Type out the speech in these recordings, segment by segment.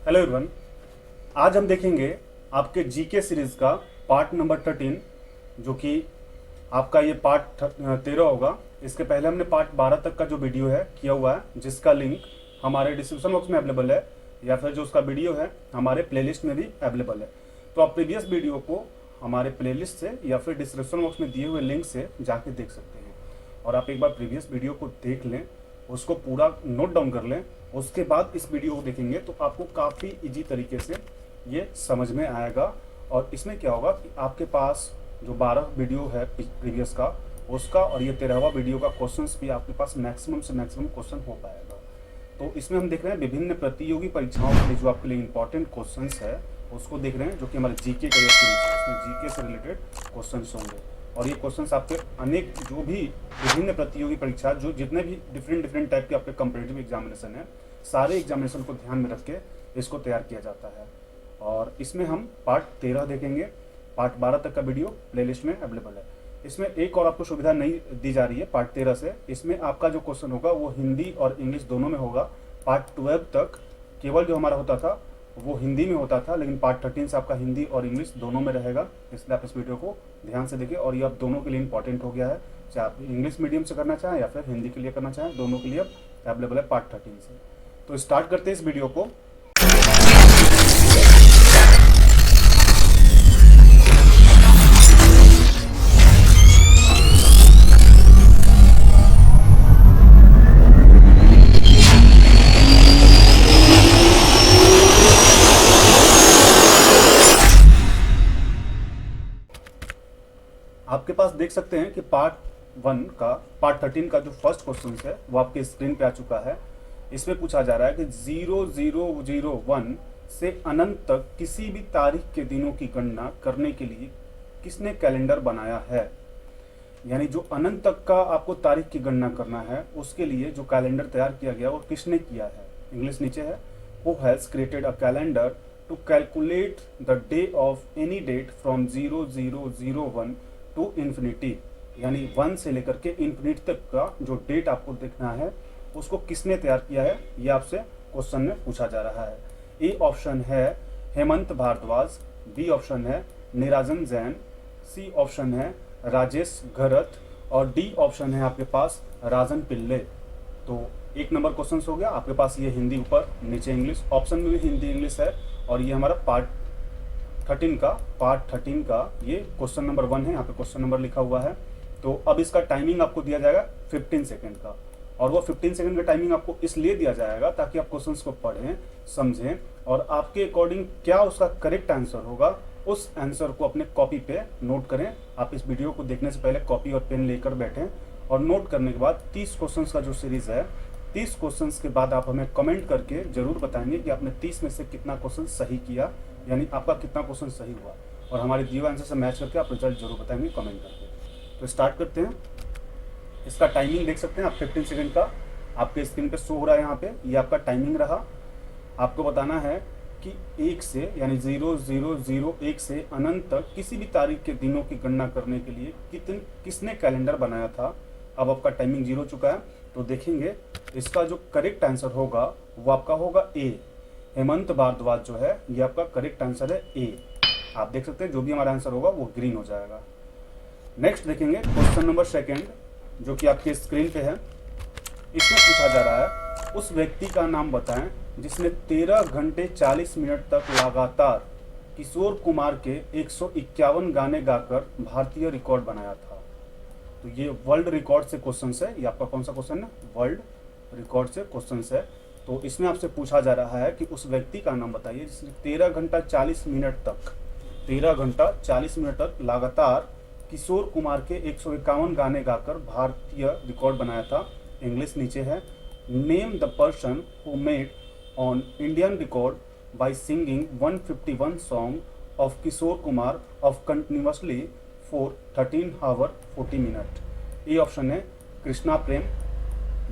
Hello everyone, आज हम देखेंगे आपके जीके सीरीज का पार्ट नंबर 13, जो कि आपका ये पार्ट 13 होगा। इसके पहले हमने पार्ट 12 तक का जो वीडियो है किया हुआ है, जिसका लिंक हमारे डिस्क्रिप्शन बॉक्स में अवेलेबल है, या फिर जो उसका वीडियो है हमारे प्लेलिस्ट में भी अवेलेबल है। तो आप प्रीवियस वीडियो को हमारे प्लेलिस्ट से या फिर डिस्क्रिप्शन बॉक्स में दिए हुए लिंक से जाके देख सकते हैं। और आप एक बार प्रीवियस वीडियो को देख लें, उसको पूरा नोट डाउन कर लें, उसके बाद इस वीडियो को देखेंगे तो आपको काफ़ी इजी तरीके से ये समझ में आएगा। और इसमें क्या होगा कि आपके पास जो 12 वीडियो है प्रीवियस का, उसका और ये 13वां वीडियो का क्वेश्चंस भी आपके पास मैक्सिमम से मैक्सिमम क्वेश्चन हो पाएगा। तो इसमें हम देख रहे हैं विभिन्न प्रतियोगी परीक्षाओं के लिए जो आपके लिए इंपॉर्टेंट क्वेश्चंस है उसको देख रहे हैं, जो कि हमारे जीके का ये सीरीज है। इसमें जीके से रिलेटेड क्वेश्चंस होंगे और ये क्वेश्चंस आपके अनेक जो भी विभिन्न प्रतियोगी परीक्षा, जो जितने भी डिफरेंट टाइप के आपके कॉम्पिटिटिव एग्जामिनेशन है, सारे एग्जामिनेशन को ध्यान में रख के इसको तैयार किया जाता है। और इसमें हम पार्ट 13 देखेंगे। पार्ट 12 तक का वीडियो प्लेलिस्ट में अवेलेबल है। इसमें एक और आपको सुविधा नहीं दी जा रही है पार्ट 13 से। इसमें आपका जो क्वेश्चन होगा वो हिंदी और इंग्लिश दोनों में होगा। पार्ट 12 तक केवल जो हमारा होता था वो हिंदी में होता था, लेकिन पार्ट 13 से आपका हिंदी और इंग्लिश दोनों में रहेगा। इसलिए आप इस वीडियो को ध्यान से देखिए। और ये आप दोनों के लिए इंपॉर्टेंट हो गया है, चाहे आप इंग्लिश मीडियम से करना चाहें या फिर हिंदी के लिए करना चाहें, दोनों के लिए अब अवेलेबल है पार्ट 13 से। तो स्टार्ट करते हैं इस वीडियो को। आपके पास देख सकते हैं कि पार्ट 13 का जो फर्स्ट क्वेश्चन है वो आपके स्क्रीन पे आ चुका है। इसमें पूछा जा रहा है कि 0001 से अनंत तक किसी भी तारीख के दिनों की गणना करने के लिए किसने कैलेंडर बनाया है। यानी जो अनंत तक का आपको तारीख की गणना करना है, उसके लिए जो कैलेंडर तैयार किया गया वो किसने किया है। इंग्लिश नीचे है, who has created a calendar to calculate the day of any date from 0001 to infinity. यानी 1 से लेकर के इन्फिनिटी तक का जो डेट आपको देखना है उसको किसने तैयार किया है, ये आपसे क्वेश्चन में पूछा जा रहा है। ए ऑप्शन है हेमंत भारद्वाज, बी ऑप्शन है निराजन जैन, सी ऑप्शन है राजेश घरत और डी ऑप्शन है आपके पास राजन पिल्ले। तो एक नंबर क्वेश्चन हो गया आपके पास। ये हिंदी ऊपर, नीचे इंग्लिश, ऑप्शन में भी हिंदी इंग्लिश है। और ये हमारा पार्ट 13 का ये क्वेश्चन नंबर 1 है। यहाँ पे क्वेश्चन नंबर लिखा हुआ है। तो अब इसका टाइमिंग आपको दिया जाएगा 15 सेकंड का। और वो 15 सेकंड का टाइमिंग आपको इसलिए दिया जाएगा ताकि आप क्वेश्चंस को पढ़ें, समझें और आपके अकॉर्डिंग क्या उसका करेक्ट आंसर होगा, उस आंसर को अपने कॉपी पे नोट करें। आप इस वीडियो को देखने से पहले कॉपी और पेन लेकर बैठें और नोट करने के बाद 30 क्वेश्चन का जो सीरीज है, 30 क्वेश्चन के बाद आप हमें कमेंट करके जरूर बताएंगे कि आपने 30 में से कितना क्वेश्चन सही किया, यानी आपका कितना क्वेश्चन सही हुआ। और हमारे दिए हुए आंसर से मैच करके आप रिजल्ट जरूर बताएंगे कमेंट करके। तो स्टार्ट करते हैं। इसका टाइमिंग देख सकते हैं आप, 15 सेकंड का आपके स्क्रीन पे शो हो रहा है। यहाँ पे ये आपका टाइमिंग रहा। आपको बताना है कि 1 से यानी 0001 से अनंत तक किसी भी तारीख के दिनों की गणना करने के लिए किसने कैलेंडर बनाया था। अब आपका टाइमिंग 0 हो चुका है। तो देखेंगे इसका जो करेक्ट आंसर होगा वो आपका होगा ए, हेमंत भारद्वाज जो है ये आपका करेक्ट आंसर है ए। आप देख सकते हैं जो भी हमारा आंसर होगा वो ग्रीन हो जाएगा। नेक्स्ट देखेंगे क्वेश्चन नंबर 2 जो कि आपके स्क्रीन पे है। इसमें पूछा जा रहा है उस व्यक्ति का नाम बताएं जिसने 13 घंटे 40 मिनट तक लगातार किशोर कुमार के 151 गाने गाकर भारतीय रिकॉर्ड बनाया था। तो ये वर्ल्ड रिकॉर्ड से क्वेश्चन है। ये आपका कौन सा क्वेश्चन है, वर्ल्ड रिकॉर्ड से क्वेश्चन है। तो इसमें आपसे पूछा जा रहा है कि उस व्यक्ति का नाम बताइए जिसने 13 घंटा 40 मिनट तक लगातार किशोर कुमार के 151 गाने गाकर भारतीय रिकॉर्ड बनाया था। इंग्लिश नीचे है, name the person who made on Indian record by singing 151 song of Kishore Kumar of continuously for 13 hour 40 minute. A option है कृष्णा प्रेम,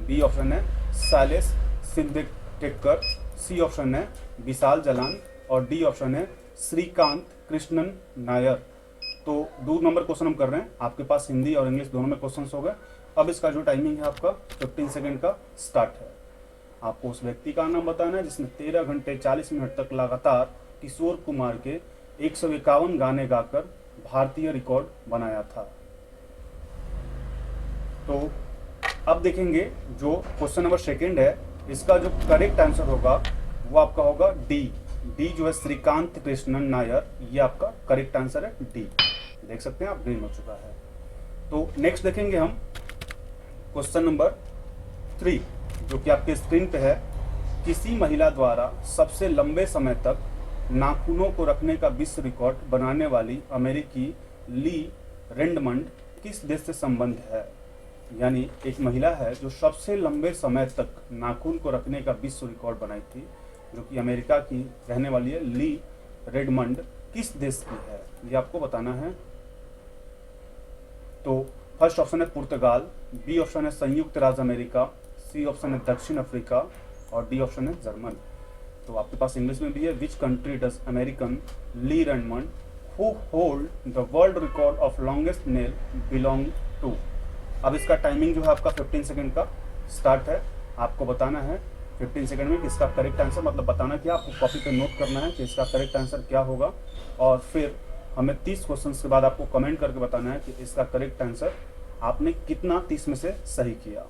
बी ऑप्शन है शैलेश सिद्धेकर, सी ऑप्शन है विशाल जलान और डी ऑप्शन है श्रीकांत कृष्णन नायर। तो 2 नंबर क्वेश्चन हम कर रहे हैं। आपके पास हिंदी और इंग्लिश दोनों में क्वेश्चन हो गए। अब इसका जो टाइमिंग है आपका 15 सेकंड का स्टार्ट है। आपको उस व्यक्ति का नाम बताना है जिसने 13 घंटे 40 मिनट तक लगातार किशोर कुमार के 151 गाने गाकर भारतीय रिकॉर्ड बनाया था। तो अब देखेंगे जो क्वेश्चन नंबर सेकंड है, इसका जो करेक्ट आंसर होगा वो आपका होगा डी। डी जो है श्रीकांत कृष्णन नायर, ये आपका करेक्ट आंसर है डी। देख सकते हैं आप, ग्रीन हो चुका है। तो नेक्स्ट देखेंगे हम क्वेश्चन नंबर 3 जो कि आपके स्क्रीन पे है। किसी महिला द्वारा सबसे लंबे समय तक नाखूनों को रखने का विश्व रिकॉर्ड बनाने वाली अमेरिकी ली रेडमंड किस देश से संबंध है? यानी एक महिला है जो सबसे लंबे समय तक नाखून को रखने का विश्व रिकॉर्ड बनाई थी, जो कि अमेरिका की रहने वाली है। ली रेडमंड किस देश की है, ये आपको बताना है। तो फर्स्ट ऑप्शन है पुर्तगाल, बी ऑप्शन है संयुक्त राज्य अमेरिका, सी ऑप्शन है दक्षिण अफ्रीका और डी ऑप्शन है जर्मन। तो आपके पास इंग्लिश में भी है। Which country does American Lee Redmond who hold the world record of longest nail belong to? अब इसका टाइमिंग जो है आपका 15 सेकंड का स्टार्ट है। आपको बताना है 15 सेकंड में कि इसका करेक्ट आंसर, मतलब बताना कि आपको कॉपी पे नोट करना है कि इसका करेक्ट आंसर क्या होगा, और फिर हमें 30 क्वेश्चन के बाद आपको कमेंट करके बताना है कि इसका करेक्ट आंसर आपने कितना 30 में से सही किया।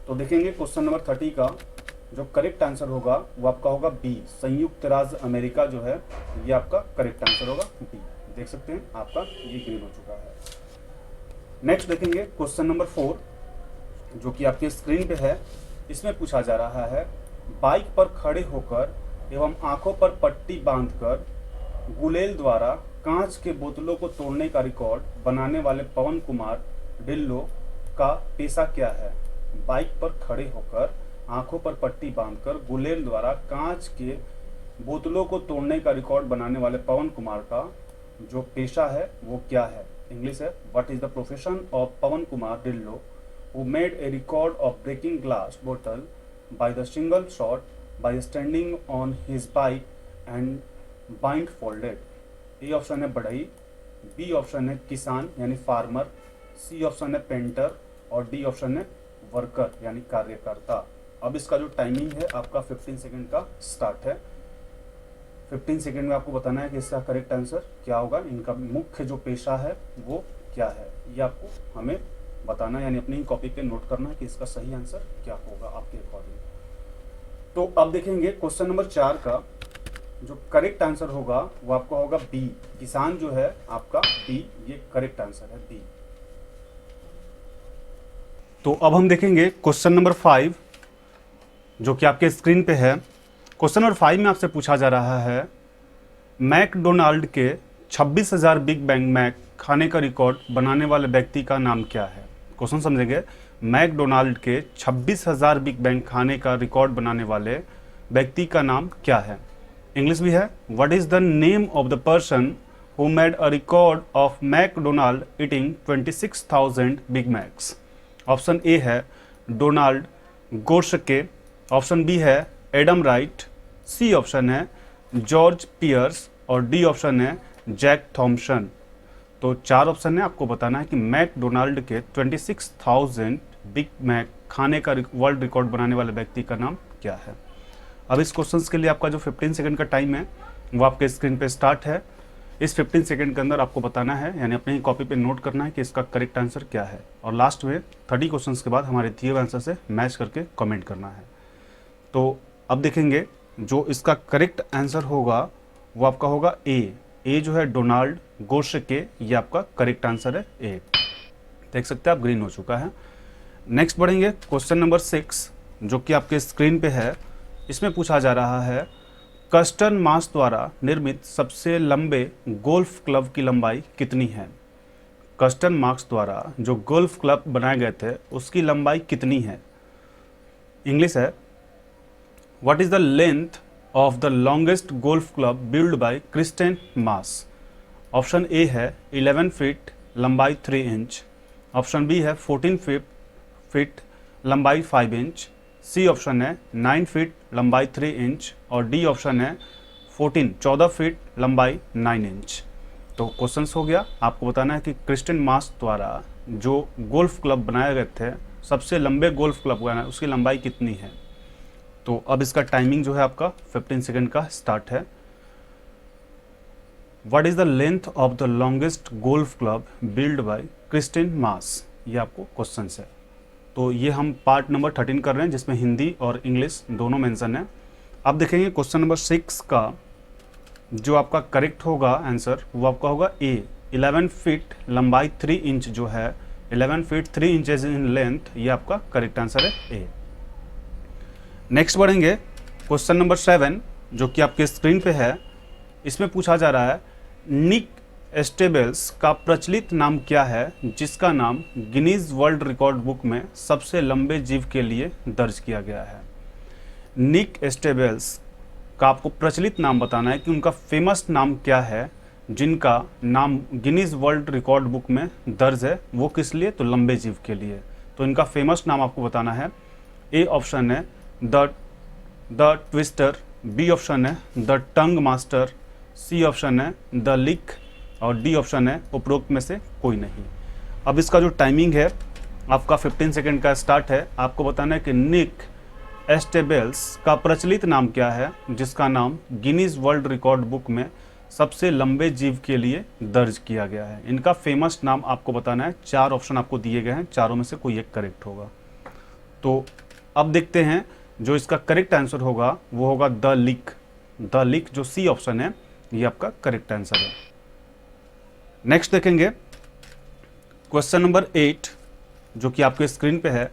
तो देखेंगे क्वेश्चन नंबर 30 का जो करेक्ट आंसर होगा वो आपका होगा बी, संयुक्त राज्य अमेरिका जो है ये आपका करेक्ट आंसर होगा बी। देख सकते हैं आपका ये ग्रीन हो चुका है। नेक्स्ट देखेंगे क्वेश्चन नंबर 4 जो कि आपके स्क्रीन पे है। इसमें पूछा जा रहा है, बाइक पर खड़े होकर एवं आंखों पर पट्टी बांधकर गुलेल द्वारा कांच के बोतलों को तोड़ने का रिकॉर्ड बनाने वाले पवन कुमार डिल्लो का पेशा क्या है? बाइक पर खड़े होकर आंखों पर पट्टी बांधकर गुलेल द्वारा कांच के बोतलों को तोड़ने का रिकॉर्ड बनाने वाले पवन कुमार का जो पेशा है वो क्या है? इंग्लिश है, what is the profession of Pawan Kumar Dhillo who made a record of breaking glass बोतल by the single shot by standing on his bike and blindfolded? A option है बढ़ई, बी ऑप्शन है किसान यानी फार्मर, सी ऑप्शन है painter और D option है worker यानी कार्यकर्ता। अब इसका जो टाइमिंग है आपका 15 सेकंड का स्टार्ट है। 15 सेकंड में आपको बताना है कि इसका करेक्ट आंसर क्या होगा, इनका मुख्य जो पेशा है वो क्या है, ये आपको हमें बताना है, यानी अपनी ही कॉपी पे नोट करना है कि इसका सही आंसर क्या होगा आपके अकॉर्डिंग। तो अब देखेंगे क्वेश्चन नंबर 4 का जो करेक्ट आंसर होगा वो आपका होगा बी, किसान जो है आपका बी, ये करेक्ट आंसर है बी। तो अब हम देखेंगे क्वेश्चन नंबर 5 जो कि आपके स्क्रीन पे है। क्वेश्चन नंबर 5 में आपसे पूछा जा रहा है, मैकडोनाल्ड के 26,000 बिग बैंग मैक खाने का रिकॉर्ड बनाने वाले व्यक्ति का नाम क्या है? क्वेश्चन समझेंगे। मैकडोनाल्ड के 26,000 बिग बैंग खाने का रिकॉर्ड बनाने वाले व्यक्ति का नाम क्या है? इंग्लिश भी है, what is the name of the person who made a record of McDonald eating 26,000 big Macs? Option A है डोनाल्ड गोर्शके, ऑप्शन बी है एडम राइट, सी ऑप्शन है जॉर्ज पियर्स और डी ऑप्शन है Jack Thomson. तो 4 option है, आपको बताना है कि मैकडोनाल्ड के 26,000 बिग मैक खाने का वर्ल्ड रिकॉर्ड बनाने वाले व्यक्ति का नाम क्या है। अब इस क्वेश्चंस के लिए आपका जो 15 सेकंड का टाइम है वो आपके स्क्रीन पे स्टार्ट है। इस 15 सेकंड के अंदर आपको बताना है, यानी अपने ही कॉपी पे नोट करना है कि इसका करेक्ट आंसर क्या है, और लास्ट में 30 क्वेश्चंस के बाद हमारे दिए हुए आंसर से मैच करके कमेंट करना है। तो अब देखेंगे जो इसका करेक्ट आंसर होगा वो आपका होगा ए। ए जो है डोनाल्ड गोर्शके, ये आपका करेक्ट आंसर है ए। देख सकते हैं आप, ग्रीन हो चुका है। नेक्स्ट बढ़ेंगे क्वेश्चन नंबर 6 जो कि आपके स्क्रीन पे है। इसमें पूछा जा रहा है, कस्टन मास द्वारा निर्मित सबसे लंबे गोल्फ क्लब की लंबाई कितनी है? कस्टन मार्क्स द्वारा जो गोल्फ क्लब बनाए गए थे उसकी लंबाई कितनी है? इंग्लिश है, what is the length of the longest golf club build by Karsten Maas? Option A है 11 फीट लंबाई 3 इंच, ऑप्शन बी है 14 फीट लंबाई 5 इंच, सी ऑप्शन है 9 फीट लंबाई 3 इंच और डी ऑप्शन है 14 फीट लंबाई 9 इंच। तो क्वेश्चंस हो गया, आपको बताना है कि क्रिस्टन मास द्वारा जो गोल्फ क्लब बनाए गए थे, सबसे लंबे गोल्फ क्लब बनाए उसकी लंबाई कितनी है। तो अब इसका टाइमिंग जो है आपका 15 सेकेंड का स्टार्ट है। What is the length of the longest golf club build by Kristin Maas, ये आपको क्वेश्चन है। तो ये हम पार्ट नंबर 13 कर रहे हैं जिसमें हिंदी और इंग्लिश दोनों मेंशन है। अब देखेंगे क्वेश्चन नंबर 6 का जो आपका करेक्ट होगा आंसर वो आपका होगा ए। 11 फीट लंबाई 3 इंच जो है, 11 फीट 3 इंचेस इन लेंथ, ये आपका करेक्ट आंसर है ए। नेक्स्ट बढ़ेंगे क्वेश्चन नंबर 7 जो कि आपके स्क्रीन पे है। इसमें पूछा जा रहा है निक एस्टेबल्स का प्रचलित नाम क्या है जिसका नाम गिनीज वर्ल्ड रिकॉर्ड बुक में सबसे लंबे जीव के लिए दर्ज किया गया है। निक एस्टेबल्स का आपको प्रचलित नाम बताना है कि उनका फेमस नाम क्या है जिनका नाम गिनीज वर्ल्ड रिकॉर्ड बुक में दर्ज है, वो किस लिए, तो लंबे जीव के लिए। तो इनका फेमस नाम आपको बताना है। ए ऑप्शन है द ट्विस्टर, बी ऑप्शन है the tongue master, C option है द लिक और डी ऑप्शन है उपरोक्त में से कोई नहीं। अब इसका जो टाइमिंग है आपका 15 सेकेंड का स्टार्ट है। आपको बताना है कि निक एस्टेबल्स का प्रचलित नाम क्या है जिसका नाम गिनीज वर्ल्ड रिकॉर्ड बुक में सबसे लंबे जीव के लिए दर्ज किया गया है। इनका फेमस नाम आपको बताना है। 4 ऑप्शन आपको दिए गए हैं, चारों में से कोई एक करेक्ट होगा। तो अब देखते हैं जो इसका करेक्ट आंसर होगा वो होगा द लिक। द लिक जो सी ऑप्शन है ये आपका करेक्ट आंसर है। नेक्स्ट देखेंगे क्वेश्चन नंबर 8 जो कि आपके स्क्रीन पे है।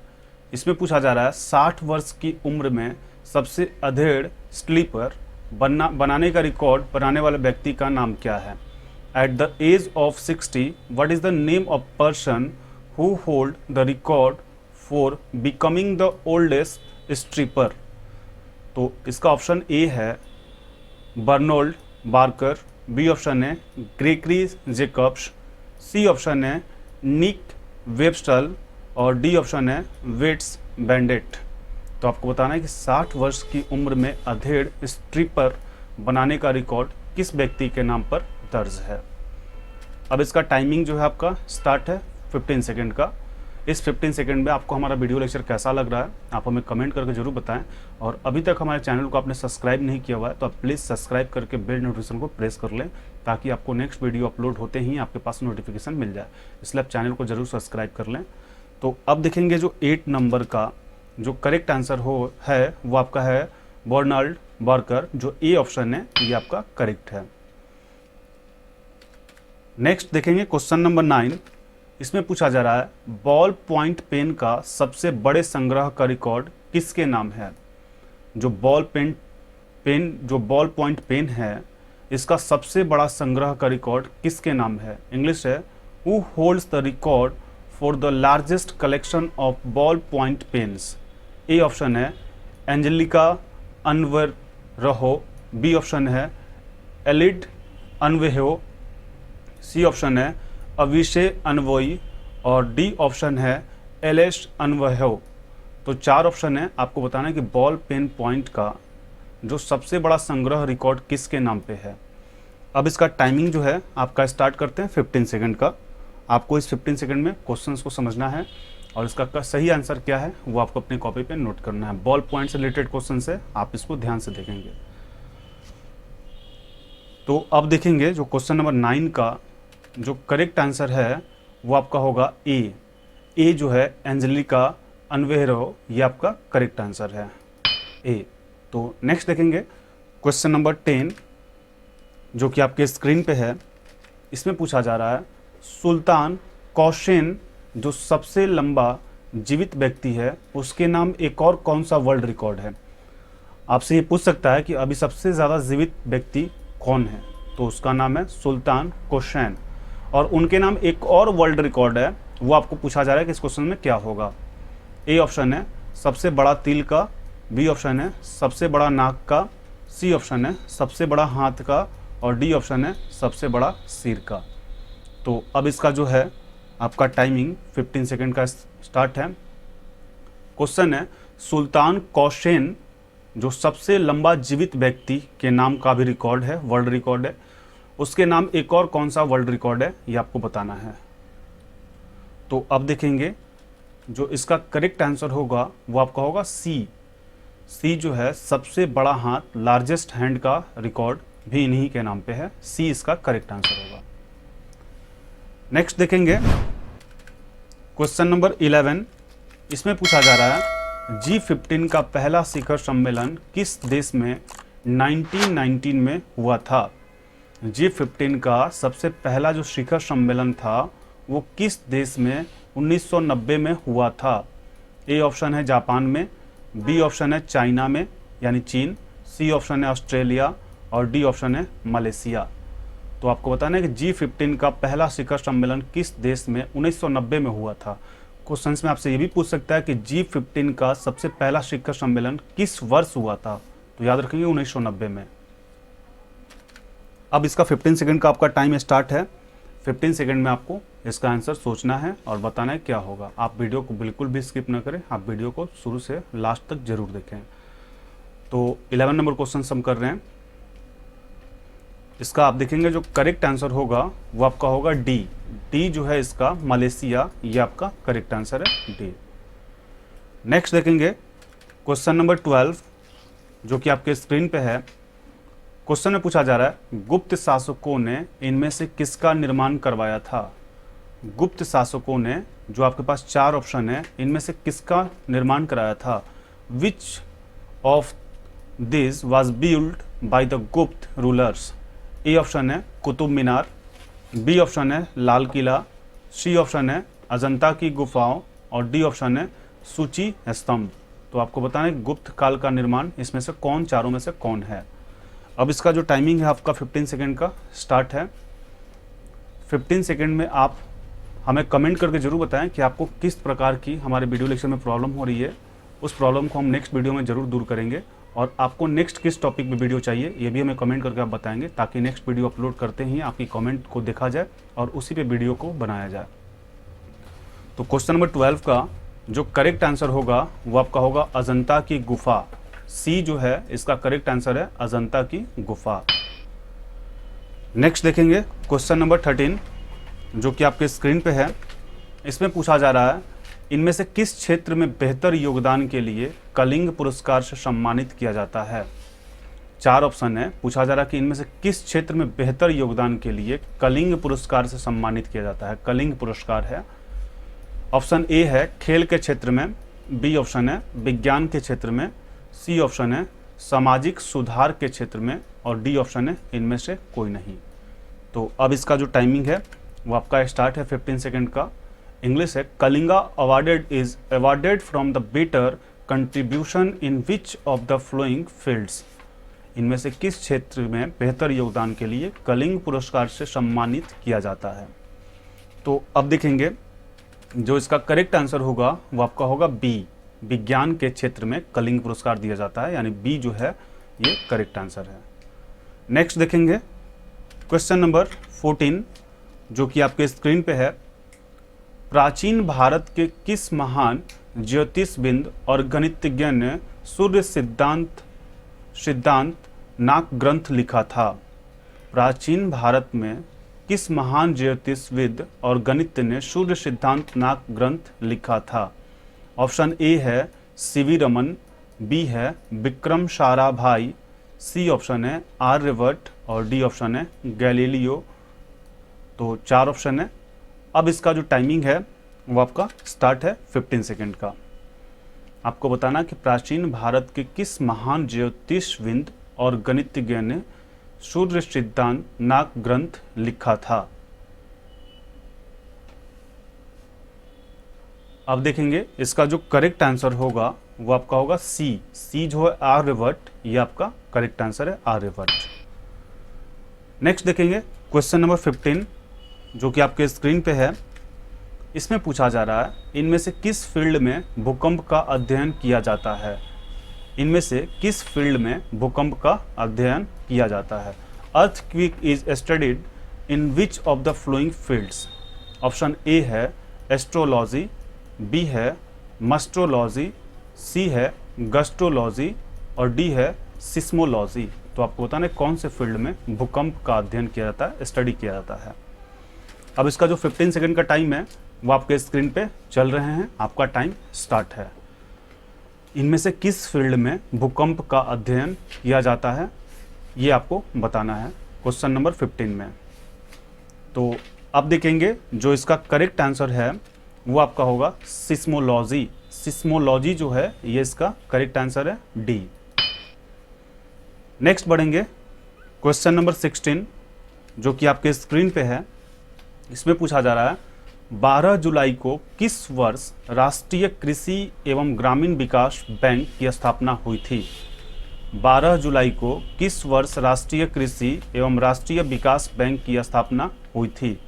इसमें पूछा जा रहा है 60 वर्ष की उम्र में सबसे अधेड़ स्लीपर बनाने का रिकॉर्ड बनाने वाले व्यक्ति का नाम क्या है। At the age of 60 what is the name of person who hold the record for becoming the oldest stripper. तो इसका ऑप्शन ए है बर्नोल्ड बार्कर, बी ऑप्शन है ग्रेगरी जेकब्स, सी ऑप्शन है निक वेबस्टल और D option है Waits Bandet. तो आपको बताना है कि 60 वर्ष की उम्र में अधेड़ स्ट्रिपर बनाने का रिकॉर्ड किस व्यक्ति के नाम पर दर्ज है। अब इसका टाइमिंग जो है आपका स्टार्ट है 15 सेकेंड का। इस 15 सेकेंड में आपको हमारा वीडियो लेक्चर कैसा लग रहा है आप हमें कमेंट करके जरूर बताएं। और अभी तक हमारे चैनल को आपने सब्सक्राइब नहीं किया हुआ है तो आप प्लीज़ सब्सक्राइब करके बेल नोटिफिकेशन को प्रेस कर लें ताकि आपको नेक्स्ट वीडियो अपलोड होते ही आपके पास नोटिफिकेशन मिल जाए। इसलिए आप चैनल को जरूर सब्सक्राइब कर लें। तो अब देखेंगे जो 8 नंबर का जो करेक्ट आंसर है वो आपका है बर्नोल्ड बार्कर, जो ए ऑप्शन है ये आपका करेक्ट है। नेक्स्ट देखेंगे क्वेश्चन नंबर 9। इसमें पूछा जा रहा है बॉल पॉइंट पेन का सबसे बड़े संग्रह का रिकॉर्ड किसके नाम है। जो बॉल पॉइंट पेन है इसका सबसे बड़ा संग्रह का रिकॉर्ड किसके नाम है। इंग्लिश है who holds the record for the largest collection of ball point pens. A option है एंजेलिका अनवरहो, बी ऑप्शन है एलिड अनवेहो, सी ऑप्शन है अविशे अनवोई और डी ऑप्शन है एलेश अनवहो। तो 4 ऑप्शन है, आपको बताना है कि बॉल पेन पॉइंट का जो सबसे बड़ा संग्रह रिकॉर्ड किसके नाम पे है। अब इसका टाइमिंग जो है आपका स्टार्ट करते हैं 15 सेकंड का। आपको इस 15 सेकंड में क्वेश्चंस को समझना है और इसका सही आंसर क्या है वो आपको अपनी कॉपी पे नोट करना है। बॉल पॉइंट से रिलेटेड क्वेश्चन है, आप इसको ध्यान से देखेंगे। तो अब देखेंगे जो क्वेश्चन नंबर 9 का जो करेक्ट आंसर है वो आपका होगा ए। ए जो है एंजेलिका अनवेरो, ये आपका करेक्ट आंसर है ए। तो नेक्स्ट देखेंगे क्वेश्चन नंबर 10 जो कि आपके स्क्रीन पे है। इसमें पूछा जा रहा है सुल्तान कौशेन जो सबसे लंबा जीवित व्यक्ति है उसके नाम एक और कौन सा वर्ल्ड रिकॉर्ड है। आपसे ये पूछ सकता है कि अभी सबसे ज़्यादा जीवित व्यक्ति कौन है, तो उसका नाम है सुल्तान कौशेन और उनके नाम एक और वर्ल्ड रिकॉर्ड है, वो आपको पूछा जा रहा है कि इस क्वेश्चन में क्या होगा। ए ऑप्शन है सबसे बड़ा तिल का, बी ऑप्शन है सबसे बड़ा नाक का, सी ऑप्शन है सबसे बड़ा हाथ का और डी ऑप्शन है सबसे बड़ा सिर का। तो अब इसका जो है आपका टाइमिंग 15 सेकंड का स्टार्ट है। क्वेश्चन है सुल्तान कौशेन जो सबसे लंबा जीवित व्यक्ति के नाम का भी रिकॉर्ड है, वर्ल्ड रिकॉर्ड है, उसके नाम एक और कौन सा वर्ल्ड रिकॉर्ड है ये आपको बताना है। तो अब देखेंगे जो इसका करेक्ट आंसर होगा वो आपका होगा सी। सी जो है सबसे बड़ा हाथ, लार्जेस्ट हैंड का रिकॉर्ड भी इन्हीं के नाम पे है। सी इसका करेक्ट आंसर होगा। नेक्स्ट देखेंगे क्वेश्चन नंबर 11। इसमें पूछा जा रहा है G15 का पहला शिखर सम्मेलन किस देश में 1919 में हुआ था। G15 का सबसे पहला जो शिखर सम्मेलन था वो किस देश में 1990 में हुआ था। ए ऑप्शन है जापान में, बी ऑप्शन है चाइना में यानी चीन, सी ऑप्शन है ऑस्ट्रेलिया और डी ऑप्शन है मलेशिया। तो आपको बताना है कि G15 का पहला शिखर सम्मेलन किस देश में 1990 में हुआ था। क्वेश्चन में आपसे ये भी पूछ सकता है कि G15 का सबसे पहला शिखर सम्मेलन किस वर्ष हुआ था, तो याद रखेंगे 1990 में। अब इसका 15 सेकंड का आपका टाइम स्टार्ट है। 15 सेकंड में आपको इसका आंसर सोचना है और बताना है क्या होगा। आप वीडियो को बिल्कुल भी स्किप ना करें, आप वीडियो को शुरू से लास्ट तक जरूर देखें। तो 11 नंबर क्वेश्चन हम कर रहे हैं। इसका आप देखेंगे जो करेक्ट आंसर होगा वो आपका होगा डी। डी जो है इसका मलेशिया, ये आपका करेक्ट आंसर है डी। नेक्स्ट देखेंगे क्वेश्चन नंबर 12 जो कि आपके स्क्रीन पे है। क्वेश्चन में पूछा जा रहा है गुप्त शासकों ने इनमें से किसका निर्माण करवाया था। गुप्त शासकों ने, जो आपके पास 4 ऑप्शन है, इनमें से किसका निर्माण कराया था। Which of this was build by the गुप्त रूलर्स। ए ऑप्शन है कुतुब मीनार, बी ऑप्शन है लाल किला, सी ऑप्शन है अजंता की गुफाओं और डी ऑप्शन है सूची स्तंभ। तो आपको बताना है गुप्त काल का निर्माण इसमें से कौन, चारों में से कौन है। अब इसका जो टाइमिंग है आपका 15 सेकंड का स्टार्ट है। 15 सेकंड में आप हमें कमेंट करके जरूर बताएं कि आपको किस प्रकार की हमारे वीडियो लेक्चर में प्रॉब्लम हो रही है। उस प्रॉब्लम को हम नेक्स्ट वीडियो में जरूर दूर करेंगे और आपको नेक्स्ट किस टॉपिक में वीडियो चाहिए ये भी हमें कमेंट करके आप बताएंगे, ताकि नेक्स्ट वीडियो अपलोड करते ही आपकी कमेंट को देखा जाए और उसी पे वीडियो को बनाया जाए। तो क्वेश्चन नंबर 12 का जो करेक्ट आंसर होगा वो आपका होगा अजंता की गुफा। सी जो है इसका करेक्ट आंसर है अजंता की गुफा। नेक्स्ट देखेंगे क्वेश्चन नंबर 13 जो कि आपके स्क्रीन पे है। इसमें पूछा जा रहा है इनमें से किस क्षेत्र में बेहतर योगदान के लिए कलिंग पुरस्कार से सम्मानित किया जाता है। 4 ऑप्शन है। पूछा जा रहा है कि इनमें से किस क्षेत्र में बेहतर योगदान के लिए कलिंग पुरस्कार से सम्मानित किया जाता है। कलिंग पुरस्कार है। ऑप्शन ए है खेल के क्षेत्र में, बी ऑप्शन है विज्ञान के क्षेत्र में, सी ऑप्शन है सामाजिक सुधार के क्षेत्र में और डी ऑप्शन है इनमें से कोई नहीं। तो अब इसका जो टाइमिंग है वो आपका स्टार्ट है 15 सेकंड का। इंग्लिश है Kalinga awarded is awarded from the better contribution in which of the flowing fields. इनमें से किस क्षेत्र में बेहतर योगदान के लिए कलिंग पुरस्कार से सम्मानित किया जाता है। तो अब देखेंगे जो इसका करेक्ट आंसर होगा वो आपका होगा बी। विज्ञान के क्षेत्र में कलिंग पुरस्कार दिया जाता है, यानी बी जो है ये करेक्ट आंसर है। नेक्स्ट देखेंगे क्वेश्चन नंबर 14 जो कि आपके स्क्रीन पे है। प्राचीन भारत के किस महान ज्योतिषविद और गणितज्ञ ने सूर्य सिद्धांत नाक ग्रंथ लिखा था। प्राचीन भारत में किस महान ज्योतिषविद और गणितज्ञ ने सूर्य सिद्धांत नाक ग्रंथ लिखा था। ऑप्शन ए है सीवी रमन, बी है विक्रम साराभाई, सी ऑप्शन है आर्यभट्ट और डी ऑप्शन है गैलीलियो। तो 4 ऑप्शन है। अब इसका जो टाइमिंग है वो आपका स्टार्ट है 15 सेकंड का। आपको बताना कि प्राचीन भारत के किस महान ज्योतिषविद और गणितज्ञ ने सूर्य सिद्धांत नाक ग्रंथ लिखा था। अब देखेंगे इसका जो करेक्ट आंसर होगा वो आपका होगा सी। सी जो है आर्यभट्ट, ये आपका करेक्ट आंसर है आर्यभट्ट। नेक्स्ट देखेंगे क्वेश्चन नंबर 15 जो कि आपके स्क्रीन पे है। इसमें पूछा जा रहा है इनमें से किस फील्ड में भूकंप का अध्ययन किया जाता है। इनमें से किस फील्ड में भूकंप का अध्ययन किया जाता है। Earthquake is studied in which of the flowing fields. Option A है एस्ट्रोलॉजी, बी है मस्ट्रोलॉजी, सी है गस्ट्रोलॉजी और डी है सिस्मोलॉजी। तो आपको बताना है कौन से फील्ड में भूकंप का अध्ययन किया जाता है, स्टडी किया जाता है। अब इसका जो 15 सेकंड का टाइम है वो आपके स्क्रीन पे चल रहे हैं। आपका टाइम स्टार्ट है। इनमें से किस फील्ड में भूकंप का अध्ययन किया जाता है, ये आपको बताना है क्वेश्चन नंबर 15 में। तो अब देखेंगे जो इसका करेक्ट आंसर है वो आपका होगा सिस्मोलॉजी। सिस्मोलॉजी जो है ये इसका करेक्ट आंसर है, डी। नेक्स्ट बढ़ेंगे क्वेश्चन नंबर 16 जो कि आपके स्क्रीन पे है। इसमें पूछा जा रहा है 12 जुलाई को किस वर्ष राष्ट्रीय कृषि एवं ग्रामीण विकास बैंक की स्थापना हुई थी। 12 जुलाई को किस वर्ष राष्ट्रीय कृषि एवं राष्ट्रीय विकास बैंक की स्थापना हुई थी।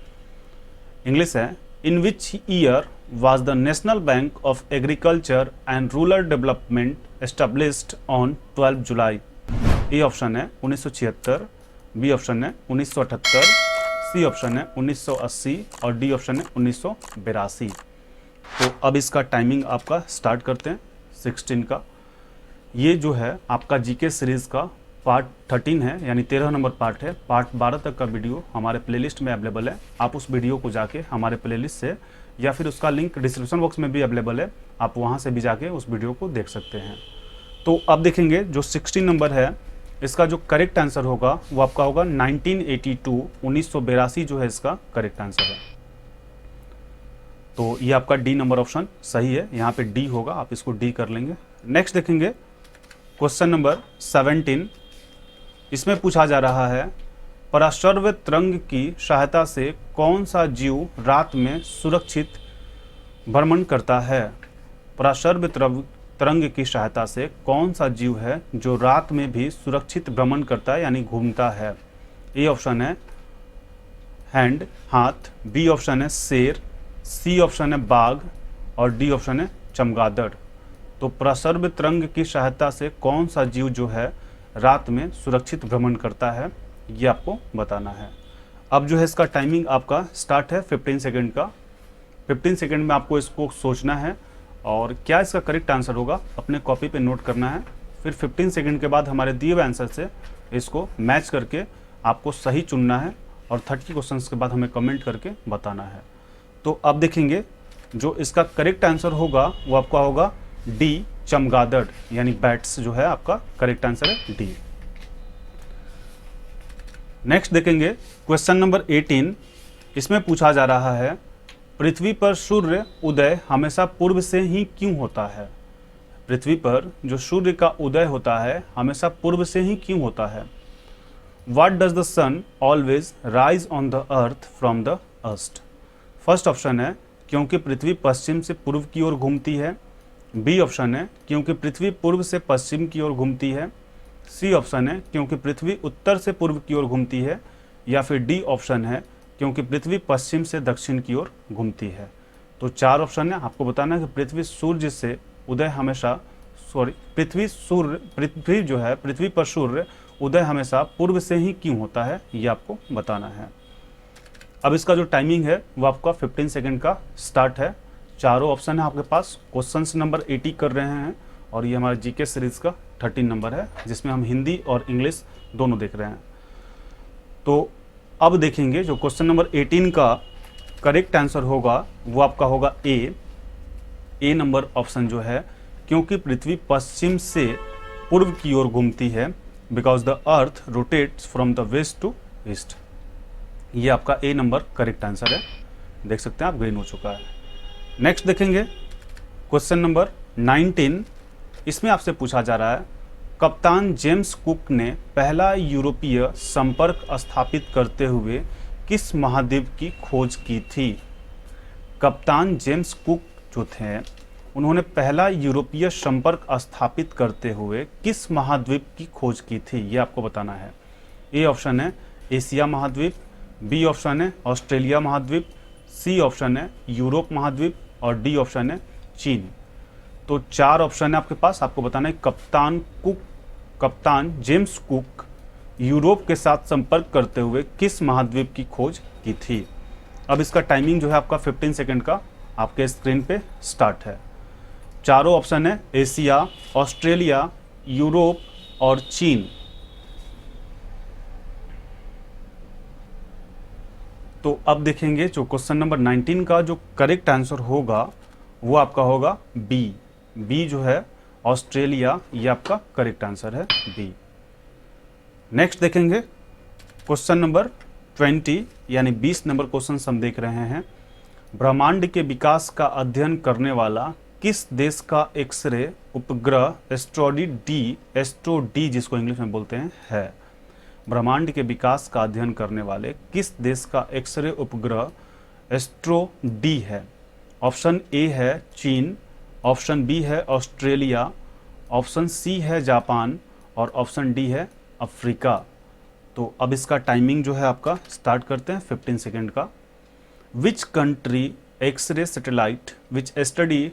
इंग्लिश है, in which year was the National Bank of Agriculture and Rural Development established on 12 July. A option है 1976, बी ऑप्शन है 1978, सी ऑप्शन है 1980 और डी ऑप्शन है 1982। तो अब इसका टाइमिंग आपका स्टार्ट करते हैं 16 का। ये जो है आपका जीके सीरीज़ का पार्ट 13 है, यानी 13 नंबर पार्ट है। पार्ट 12 तक का वीडियो हमारे प्लेलिस्ट में अवेलेबल है। आप उस वीडियो को जाके हमारे प्लेलिस्ट से, या फिर उसका लिंक डिस्क्रिप्शन बॉक्स में भी अवेलेबल है, आप वहाँ से भी जाके उस वीडियो को देख सकते हैं। तो अब देखेंगे जो 16 नंबर है इसका जो करेक्ट आंसर होगा वो आपका होगा 1982, 1982 जो है इसका करेक्ट आंसर है। तो ये आपका डी नंबर ऑप्शन सही है, यहाँ पे डी होगा, आप इसको डी कर लेंगे। नेक्स्ट देखेंगे क्वेश्चन नंबर 17। इसमें पूछा जा रहा है पराश्रव्य तरंग की सहायता से कौन सा जीव रात में सुरक्षित भ्रमण करता है। पराश्रव्य तरंग की सहायता से कौन सा जीव है जो रात में भी सुरक्षित भ्रमण करता है, यानी घूमता है। ए ऑप्शन है हैंड, हाथ, बी ऑप्शन है शेर, सी ऑप्शन है बाघ और डी ऑप्शन है चमगादड़। तो पराश्रव्य तरंग की सहायता से कौन सा जीव जो है रात में सुरक्षित भ्रमण करता है, ये आपको बताना है। अब जो है इसका टाइमिंग आपका स्टार्ट है 15 सेकंड का। 15 सेकंड में आपको इसको सोचना है और क्या इसका करेक्ट आंसर होगा अपने कॉपी पे नोट करना है। फिर 15 सेकंड के बाद हमारे दिए हुए आंसर से इसको मैच करके आपको सही चुनना है और 30 क्वेश्चंस के बाद हमें कमेंट करके बताना है। तो अब देखेंगे जो इसका करेक्ट आंसर होगा वो आपका होगा डी, चमगादड़, यानी बैट्स जो है आपका करेक्ट आंसर है डी। नेक्स्ट देखेंगे क्वेश्चन नंबर 18। इसमें पूछा जा रहा है पृथ्वी पर सूर्य उदय हमेशा पूर्व से ही क्यों होता है। पृथ्वी पर जो सूर्य का उदय होता है हमेशा पूर्व से ही क्यों होता है। What does the sun always rise on the earth from the east? First option है क्योंकि पृथ्वी पश्चिम से पूर्व की ओर घूमती है। बी ऑप्शन है क्योंकि पृथ्वी पूर्व से पश्चिम की ओर घूमती है। सी ऑप्शन है क्योंकि पृथ्वी उत्तर से पूर्व की ओर घूमती है। या फिर डी ऑप्शन है क्योंकि पृथ्वी पश्चिम से दक्षिण की ओर घूमती है। तो 4 ऑप्शन है, आपको बताना है कि पृथ्वी सूर्य से उदय हमेशा पृथ्वी जो है पृथ्वी पर सूर्य उदय हमेशा पूर्व से ही क्यों होता है, ये आपको बताना है। अब इसका जो टाइमिंग है वो आपका 15 सेकंड का स्टार्ट है। चारों ऑप्शन है आपके पास। क्वेश्चन नंबर 80 कर रहे हैं और ये हमारा जीके सीरीज का 13 नंबर है जिसमें हम हिंदी और इंग्लिश दोनों देख रहे हैं। तो अब देखेंगे जो क्वेश्चन नंबर 18 का करेक्ट आंसर होगा वो आपका होगा ए नंबर ऑप्शन जो है, क्योंकि पृथ्वी पश्चिम से पूर्व की ओर घूमती है, because the earth rotates from the west to east. ये आपका ए नंबर करेक्ट आंसर है, देख सकते हैं आप, ग्रीन हो चुका है। नेक्स्ट देखेंगे क्वेश्चन नंबर 19। इसमें आपसे पूछा जा रहा है कप्तान जेम्स कुक ने पहला यूरोपीय संपर्क स्थापित करते हुए किस महाद्वीप की खोज की थी। कप्तान जेम्स कुक जो थे उन्होंने पहला यूरोपीय संपर्क स्थापित करते हुए किस महाद्वीप की खोज की थी, ये आपको बताना है। ए ऑप्शन है एशिया महाद्वीप, बी ऑप्शन है ऑस्ट्रेलिया महाद्वीप, सी ऑप्शन है यूरोप महाद्वीप और डी ऑप्शन है चीन। तो 4 ऑप्शन है आपके पास, आपको बताना है कप्तान जेम्स कुक यूरोप के साथ संपर्क करते हुए किस महाद्वीप की खोज की थी। अब इसका टाइमिंग जो है आपका 15 सेकंड का आपके स्क्रीन पे स्टार्ट है। चारों ऑप्शन है एशिया, ऑस्ट्रेलिया, यूरोप और चीन। तो अब देखेंगे जो क्वेश्चन नंबर 19 का जो करेक्ट आंसर होगा वो आपका होगा बी जो है ऑस्ट्रेलिया, ये आपका करेक्ट आंसर है बी। नेक्स्ट देखेंगे क्वेश्चन नंबर 20 यानी 20 नंबर क्वेश्चन हम देख रहे हैं। ब्रह्मांड के विकास का अध्ययन करने वाला किस देश का एक्सरे उपग्रह एस्ट्रो डी जिसको इंग्लिश में बोलते हैं है। ब्रह्मांड के विकास का अध्ययन करने वाले किस देश का एक्सरे उपग्रह एस्ट्रो डी है। ऑप्शन ए है चीन, ऑप्शन बी है ऑस्ट्रेलिया, ऑप्शन सी है जापान और ऑप्शन डी है अफ्रीका। तो अब इसका टाइमिंग जो है आपका स्टार्ट करते हैं 15 सेकेंड का। Which country X-ray satellite which study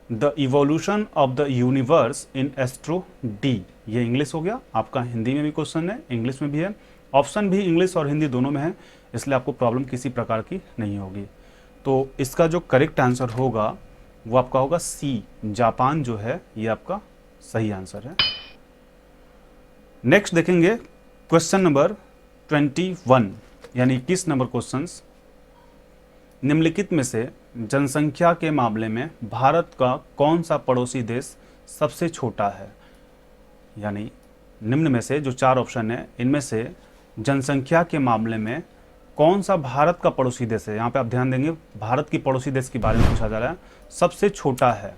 the evolution of the universe in Astro D. ये इंग्लिश हो गया, आपका हिंदी में भी क्वेश्चन है, इंग्लिश में भी है, ऑप्शन भी इंग्लिश और हिंदी दोनों में है, इसलिए आपको प्रॉब्लम किसी प्रकार की नहीं होगी। तो इसका जो करेक्ट आंसर होगा वो आपका होगा सी, जापान जो है ये आपका सही आंसर है। नेक्स्ट देखेंगे क्वेश्चन नंबर 21 यानी 21 नंबर क्वेश्चंस। निम्नलिखित में से जनसंख्या के मामले में भारत का कौन सा पड़ोसी देश सबसे छोटा है। यानी निम्न में से जो 4 ऑप्शन है इनमें से जनसंख्या के मामले में कौन सा भारत का पड़ोसी देश है। यहाँ पे आप ध्यान देंगे भारत की पड़ोसी देश के बारे में पूछा जा रहा है, सबसे छोटा है।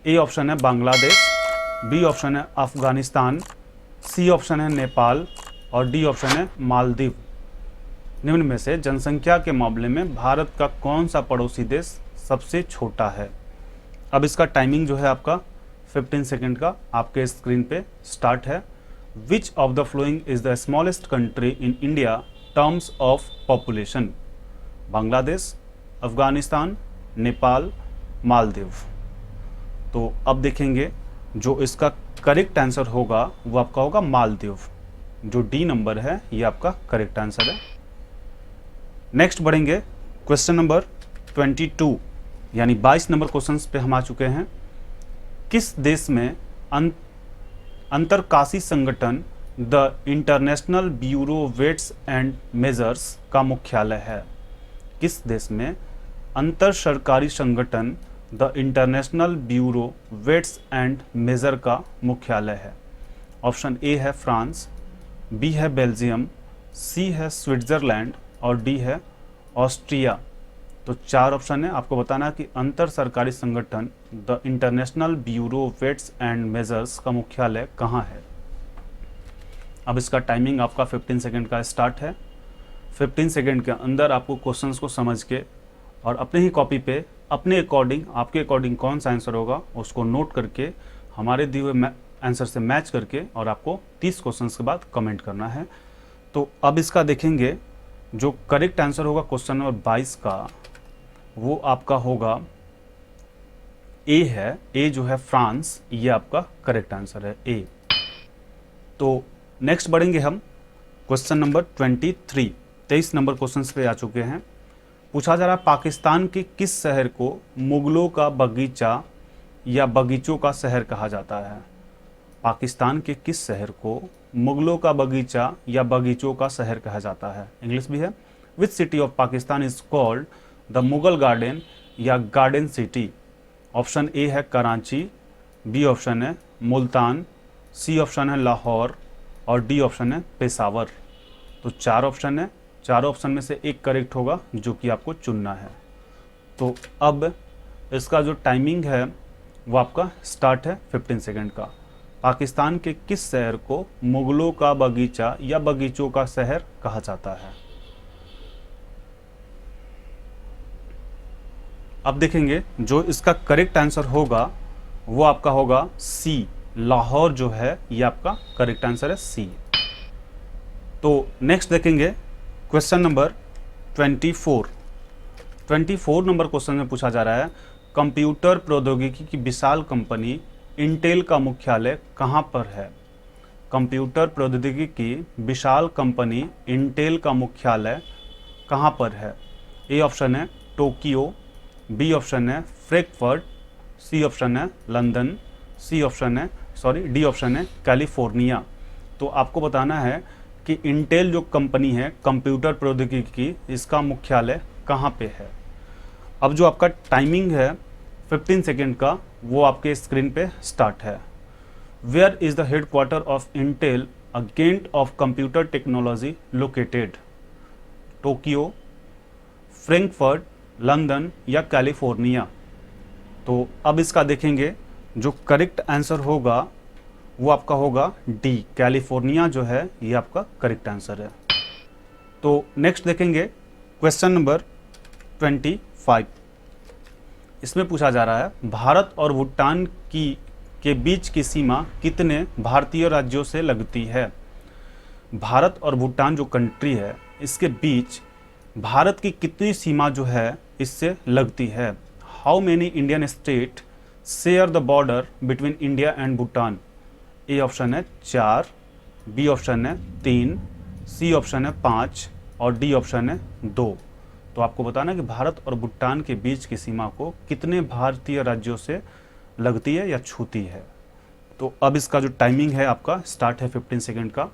ए ऑप्शन है बांग्लादेश, बी ऑप्शन है अफगानिस्तान, सी ऑप्शन है नेपाल और डी ऑप्शन है मालदीव। निम्न में से जनसंख्या के मामले में भारत का कौन सा पड़ोसी देश सबसे छोटा है। अब इसका टाइमिंग जो है आपका 15 सेकेंड का आपके स्क्रीन पे स्टार्ट है। Which of the following is the smallest country in India terms of population. Bangladesh, Afghanistan, Nepal, Maldives. तो अब देखेंगे जो इसका करेक्ट आंसर होगा वो आपका होगा मालदीव। जो डी नंबर है ये आपका करेक्ट आंसर है। नेक्स्ट बढ़ेंगे क्वेश्चन नंबर 22 यानी 22 नंबर क्वेश्चंस पे हम आ चुके हैं। किस देश में अंतरकाशी संगठन the international bureau weights and measures का मुख्यालय है। किस देश में अंतर सरकारी संगठन the international bureau weights and measure का मुख्यालय है। ऑप्शन ए है फ्रांस, बी है बेल्जियम, सी है स्विट्जरलैंड और डी है ऑस्ट्रिया। तो 4 ऑप्शन है, आपको बताना है कि अंतर सरकारी संगठन the international bureau weights and measures का मुख्यालय कहाँ है। अब इसका टाइमिंग आपका 15 सेकेंड का स्टार्ट है। 15 सेकेंड के अंदर आपको क्वेश्चंस को समझ के और अपने ही कॉपी पे अपने अकॉर्डिंग आपके अकॉर्डिंग कौन सा आंसर होगा उसको नोट करके हमारे दिए हुए आंसर से मैच करके और आपको 30 क्वेश्चंस के बाद कमेंट करना है। तो अब इसका देखेंगे जो करेक्ट आंसर होगा क्वेश्चन नंबर 22 का वो आपका होगा ए है। ए जो है फ्रांस, ये आपका करेक्ट आंसर है ए। तो नेक्स्ट बढ़ेंगे हम क्वेश्चन नंबर 23 नंबर क्वेश्चन पे आ चुके हैं। पूछा जा रहा है पाकिस्तान के किस शहर को मुगलों का बगीचा या बगीचों का शहर कहा जाता है। पाकिस्तान के किस शहर को मुगलों का बगीचा या बगीचों का शहर कहा जाता है। इंग्लिश भी है। Which city of Pakistan is called the Mughal garden या गार्डन सिटी। ऑप्शन ए है कराची, बी ऑप्शन है मुल्तान, सी ऑप्शन है लाहौर और डी ऑप्शन है पेशावर। तो 4 ऑप्शन है, 4 ऑप्शन में से एक करेक्ट होगा जो कि आपको चुनना है। तो अब इसका जो टाइमिंग है वो आपका स्टार्ट है 15 सेकेंड का। पाकिस्तान के किस शहर को मुगलों का बगीचा या बगीचों का शहर कहा जाता है। अब देखेंगे जो इसका करेक्ट आंसर होगा वो आपका होगा सी, लाहौर जो है ये आपका करेक्ट आंसर है सी। तो नेक्स्ट देखेंगे क्वेश्चन नंबर 24 नंबर क्वेश्चन में पूछा जा रहा है कंप्यूटर प्रौद्योगिकी की विशाल कंपनी इंटेल का मुख्यालय कहाँ पर है। कंप्यूटर प्रौद्योगिकी की विशाल कंपनी इंटेल का मुख्यालय कहाँ पर है। ए ऑप्शन है टोक्यो, बी ऑप्शन है फ्रैंकफर्ट, सी ऑप्शन है लंदन, डी ऑप्शन है कैलिफोर्निया। तो आपको बताना है कि इंटेल जो कंपनी है कंप्यूटर प्रौद्योगिकी की, इसका मुख्यालय कहाँ पे है। अब जो आपका टाइमिंग है 15 सेकेंड का वो आपके स्क्रीन पे स्टार्ट है। Where is the headquarter of Intel a giant of computer technology located? Tokyo, Frankfurt, London या कैलिफोर्निया? तो अब इसका देखेंगे, जो करेक्ट आंसर होगा वो आपका होगा डी, कैलिफोर्निया जो है ये आपका करेक्ट आंसर है। तो नेक्स्ट देखेंगे क्वेश्चन नंबर 25। इसमें पूछा जा रहा है भारत और भूटान के बीच की सीमा कितने भारतीय राज्यों से लगती है? भारत और भूटान जो कंट्री है इसके बीच भारत की कितनी सीमा जो है इससे लगती है? How many Indian state share the border between India and Bhutan? A option है 4, बी ऑप्शन है 3, सी ऑप्शन है 5 और डी ऑप्शन है 2। तो आपको बताना कि भारत और भूटान के बीच की सीमा को कितने भारतीय राज्यों से लगती है या छूती है। तो अब इसका जो टाइमिंग है आपका स्टार्ट है 15 सेकेंड का,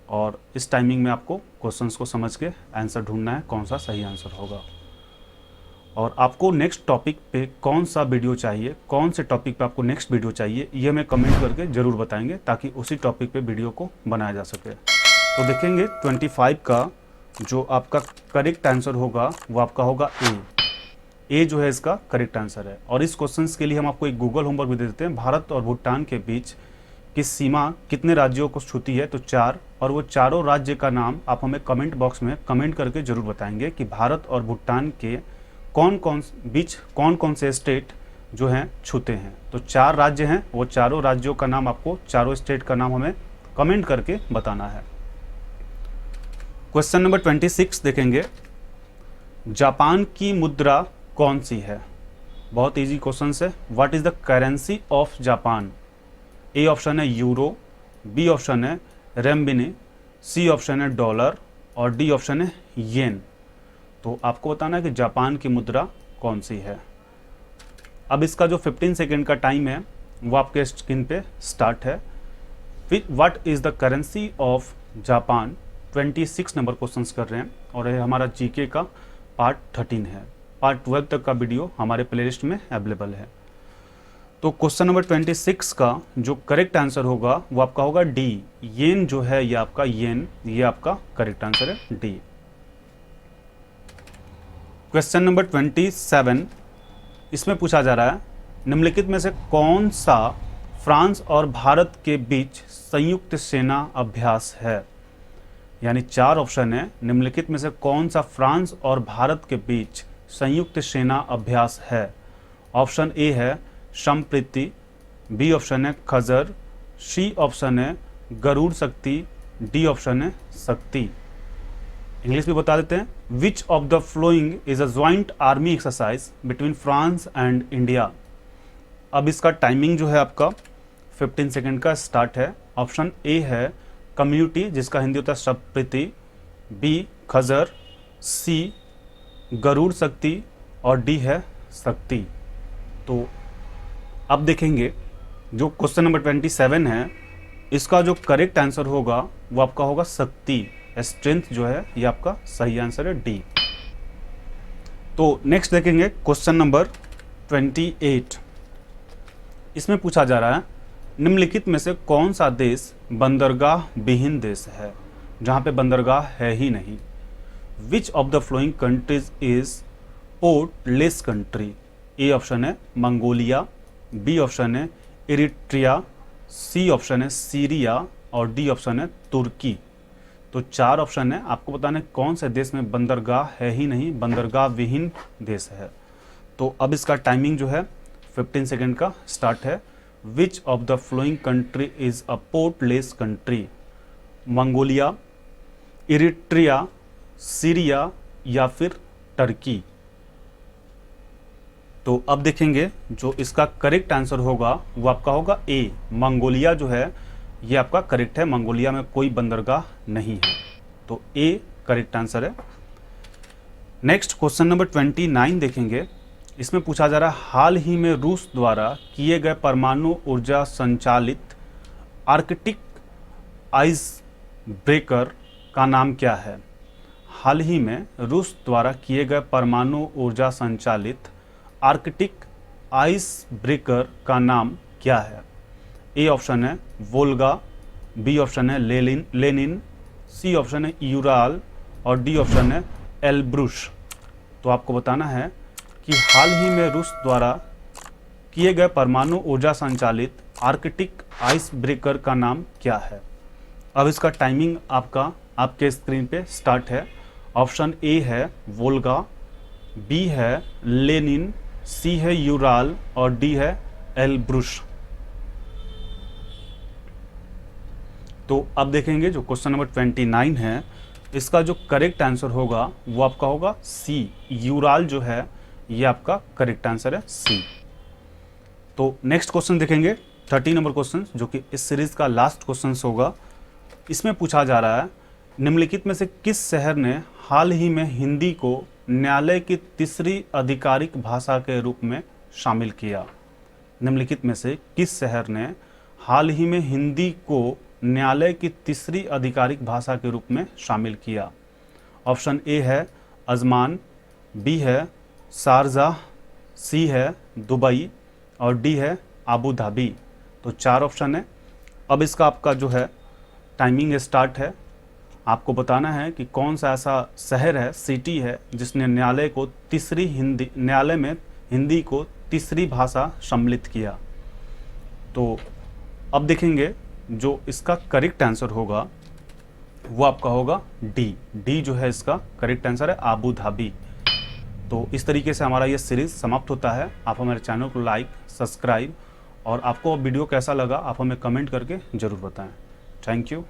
और इस टाइमिंग में आपको क्वेश्चंस को समझ के आंसर ढूंढना है कौन सा सही आंसर होगा। और आपको नेक्स्ट टॉपिक पे कौन सा वीडियो चाहिए, कौन से टॉपिक पे आपको नेक्स्ट वीडियो चाहिए, ये हमें कमेंट करके ज़रूर बताएंगे ताकि उसी टॉपिक पे वीडियो को बनाया जा सके। तो देखेंगे 25 का जो आपका करेक्ट आंसर होगा वो आपका होगा ए जो है इसका करेक्ट आंसर है। और इस क्वेश्चन के लिए हम आपको एक गूगल होमवर्क भी दे देते हैं। भारत और भूटान के बीच की सीमा कितने राज्यों को छूती है? तो 4, और वो चारों राज्य का नाम आप हमें कमेंट बॉक्स में कमेंट करके जरूर बताएंगे कि भारत और भूटान के कौन कौन से स्टेट जो हैं छूते हैं। तो 4 राज्य हैं, वो चारों राज्यों का नाम आपको, चारों स्टेट का नाम हमें कमेंट करके बताना है। क्वेश्चन नंबर 26 देखेंगे, जापान की मुद्रा कौन सी है? बहुत इजी क्वेश्चन है। What is the currency of Japan? A option है यूरो, बी ऑप्शन है रेमबिनी, सी ऑप्शन है डॉलर और डी ऑप्शन है येन। तो आपको बताना है कि जापान की मुद्रा कौन सी है। अब इसका जो 15 सेकेंड का टाइम है वो आपके स्क्रीन पे स्टार्ट है। फिर what is the currency of Japan 26 number questions कर रहे हैं, और ये हमारा जीके का पार्ट 13 है। पार्ट 12 तक का वीडियो हमारे प्लेलिस्ट में अवेलेबल है। तो क्वेश्चन नंबर 26 का जो करेक्ट आंसर होगा वो आपका होगा डी, येन जो है ये आपका येन, ये आपका करेक्ट आंसर है डी। क्वेश्चन नंबर 27, इसमें पूछा जा रहा है निम्नलिखित में से कौन सा फ्रांस और भारत के बीच संयुक्त सेना अभ्यास है? यानी 4 ऑप्शन है, निम्नलिखित में से कौन सा फ्रांस और भारत के बीच संयुक्त सेना अभ्यास है? ऑप्शन ए है संप्रीति, बी ऑप्शन है खजर, सी ऑप्शन है गरुड़ शक्ति, डी ऑप्शन है शक्ति। इंग्लिश में बता देते हैं। Which of the following is a joint army exercise between France and India? अब इसका टाइमिंग जो है आपका 15 सेकेंड का स्टार्ट है। ऑप्शन ए है कम्युनिटी, जिसका हिंदी होता है संप्रीति, बी खजर, सी गरुड़ शक्ति और डी है शक्ति। तो अब देखेंगे जो क्वेश्चन नंबर 27 है, इसका जो करेक्ट आंसर होगा वो आपका होगा शक्ति, स्ट्रेंथ जो है ये आपका सही आंसर है डी। तो नेक्स्ट देखेंगे क्वेश्चन नंबर 28। इसमें पूछा जा रहा है निम्नलिखित में से कौन सा देश बंदरगाह विहीन देश है, जहां पे बंदरगाह है ही नहीं? Which of the flowing countries is port less country? A option है मंगोलिया, बी ऑप्शन है इरिट्रिया, सी ऑप्शन है सीरिया और डी ऑप्शन है तुर्की। तो 4 ऑप्शन है, आपको बताना है कौन से देश में बंदरगाह है ही नहीं, बंदरगाह विहीन देश है। तो अब इसका टाइमिंग जो है 15 सेकेंड का स्टार्ट है। Which of the flowing country is a port less country? Mongolia, Eritrea, Syria या फिर टर्की। तो अब देखेंगे जो इसका करेक्ट आंसर होगा वो आपका होगा ए, मंगोलिया जो है ये आपका करेक्ट है। मंगोलिया में कोई बंदरगाह नहीं है, तो ए करेक्ट आंसर है। नेक्स्ट क्वेश्चन नंबर 29 देखेंगे। इसमें पूछा जा रहा है हाल ही में रूस द्वारा किए गए परमाणु ऊर्जा संचालित आर्कटिक आइस ब्रेकर का नाम क्या है? हाल ही में रूस द्वारा किए गए परमाणु ऊर्जा संचालित आर्कटिक आइस ब्रेकर का नाम क्या है? ए ऑप्शन है वोल्गा, बी ऑप्शन है लेनिन, सी ऑप्शन है यूराल और डी ऑप्शन है एल्ब्रुश। तो आपको बताना है कि हाल ही में रूस द्वारा किए गए परमाणु ऊर्जा संचालित आर्कटिक आइस ब्रेकर का नाम क्या है। अब इसका टाइमिंग आपके स्क्रीन पे स्टार्ट है। ऑप्शन ए है वोल्गा, बी है लेनिन, सी है यूराल और डी है एल्ब्रुश। तो अब देखेंगे जो क्वेश्चन नंबर 29 है, इसका जो करेक्ट आंसर होगा वो आपका होगा सी, यूराल जो है ये आपका करेक्ट आंसर है सी। तो नेक्स्ट क्वेश्चन देखेंगे 30 नंबर क्वेश्चन, जो कि इस सीरीज का लास्ट क्वेश्चन होगा। इसमें पूछा जा रहा है निम्नलिखित में से किस शहर ने हाल ही में हिंदी को न्यायालय की तीसरी आधिकारिक भाषा के रूप में शामिल किया। निम्नलिखित में से किस शहर ने हाल ही में हिंदी को न्यायालय की तीसरी आधिकारिक भाषा के रूप में शामिल किया। ऑप्शन ए है अजमान, बी है शारजाह, सी है दुबई और डी है आबू धाबी। तो 4 ऑप्शन है। अब इसका आपका जो है टाइमिंग स्टार्ट है। आपको बताना है कि कौन सा ऐसा शहर है, सिटी है, जिसने न्यायालय में हिंदी को तीसरी भाषा सम्मिलित किया। तो अब देखेंगे जो इसका करेक्ट आंसर होगा वो आपका होगा डी जो है इसका करेक्ट आंसर है आबू धाबी। तो इस तरीके से हमारा ये सीरीज समाप्त होता है। आप हमारे चैनल को लाइक, सब्सक्राइब और आपको वीडियो कैसा लगा आप हमें कमेंट करके ज़रूर बताएं। Thank you.